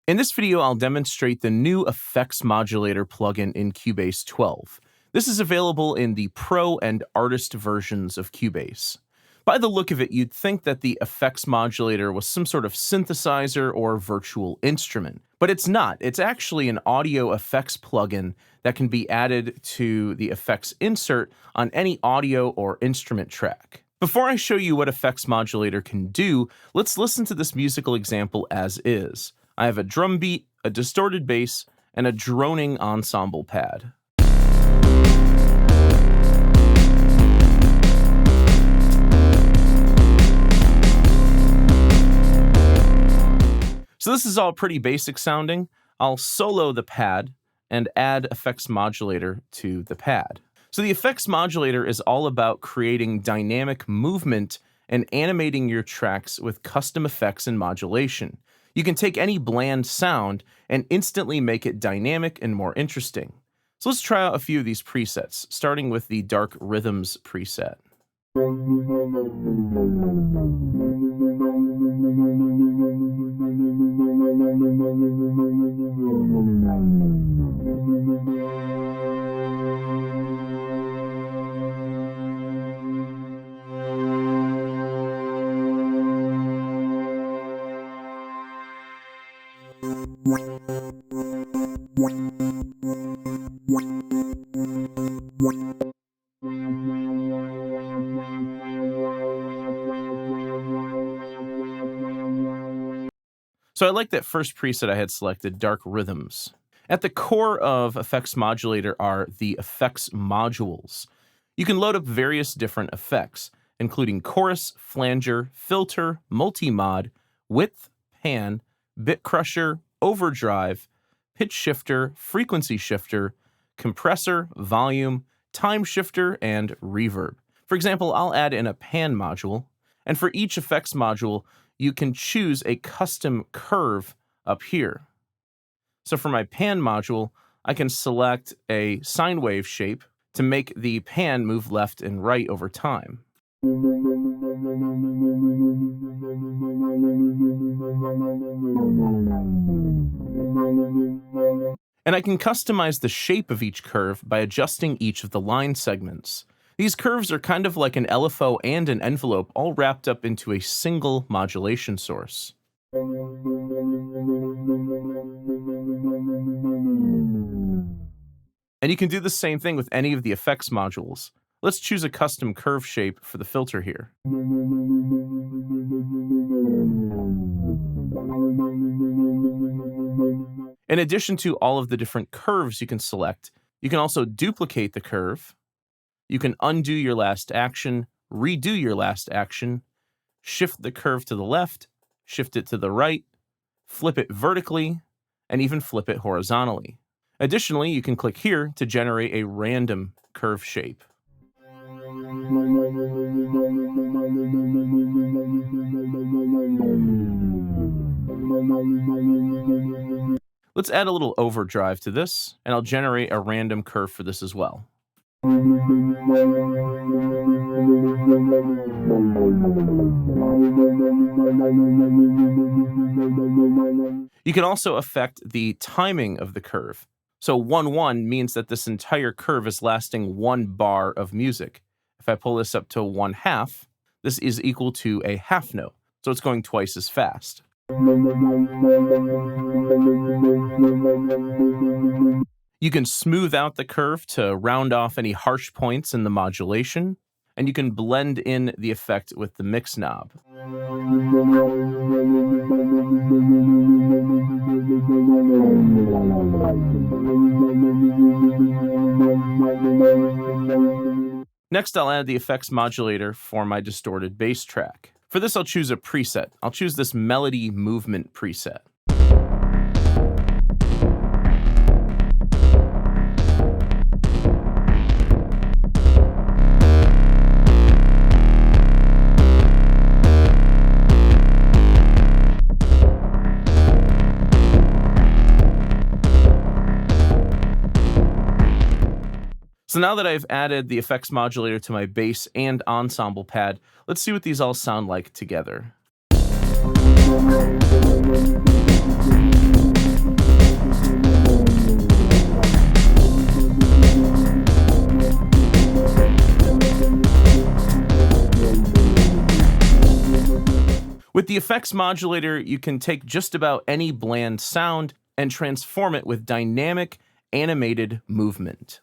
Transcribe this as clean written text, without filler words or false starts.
In this video, I'll demonstrate the new Effects Modulator plugin in Cubase 12. This is available in the Pro and Artist versions of Cubase. By the look of it, you'd think that the Effects Modulator was some sort of synthesizer or virtual instrument, but it's not. It's actually an audio effects plugin that can be added to the effects insert on any audio or instrument track. Before I show you what Effects Modulator can do, let's listen to this musical example as is. I have a drum beat, a distorted bass, and a droning ensemble pad. So this is all pretty basic sounding. I'll solo the pad and add Effects Modulator to the pad. So the Effects Modulator is all about creating dynamic movement and animating your tracks with custom effects and modulation. You can take any bland sound and instantly make it dynamic and more interesting. So let's try out a few of these presets, starting with the Dark Rhythms preset. So I like that first preset I had selected, Dark Rhythms. At the core of Effects Modulator are the effects modules. You can load up various different effects, including chorus, flanger, filter, multi-mod, width, pan, bit crusher, overdrive, pitch shifter, frequency shifter, compressor, volume, time shifter, and reverb. For example, I'll add in a pan module, and for each effects module, you can choose a custom curve up here. So for my pan module, I can select a sine wave shape to make the pan move left and right over time. And I can customize the shape of each curve by adjusting each of the line segments. These curves are kind of like an LFO and an envelope all wrapped up into a single modulation source. And you can do the same thing with any of the effects modules. Let's choose a custom curve shape for the filter here. In addition to all of the different curves you can select, you can also duplicate the curve. You can undo your last action, redo your last action, shift the curve to the left, shift it to the right, flip it vertically, and even flip it horizontally. Additionally, you can click here to generate a random curve shape. Let's add a little overdrive to this, and I'll generate a random curve for this as well. You can also affect the timing of the curve. So 1-1 means that this entire curve is lasting 1 bar of music. If I pull this up to 1/2, this is equal to a half note, so it's going twice as fast. You can smooth out the curve to round off any harsh points in the modulation, and you can blend in the effect with the mix knob. Next, I'll add the effects modulator for my distorted bass track. For this, I'll choose a preset. I'll choose this melody movement preset. So now that I've added the effects modulator to my bass and ensemble pad, let's see what these all sound like together. With the effects modulator, you can take just about any bland sound and transform it with dynamic, animated movement.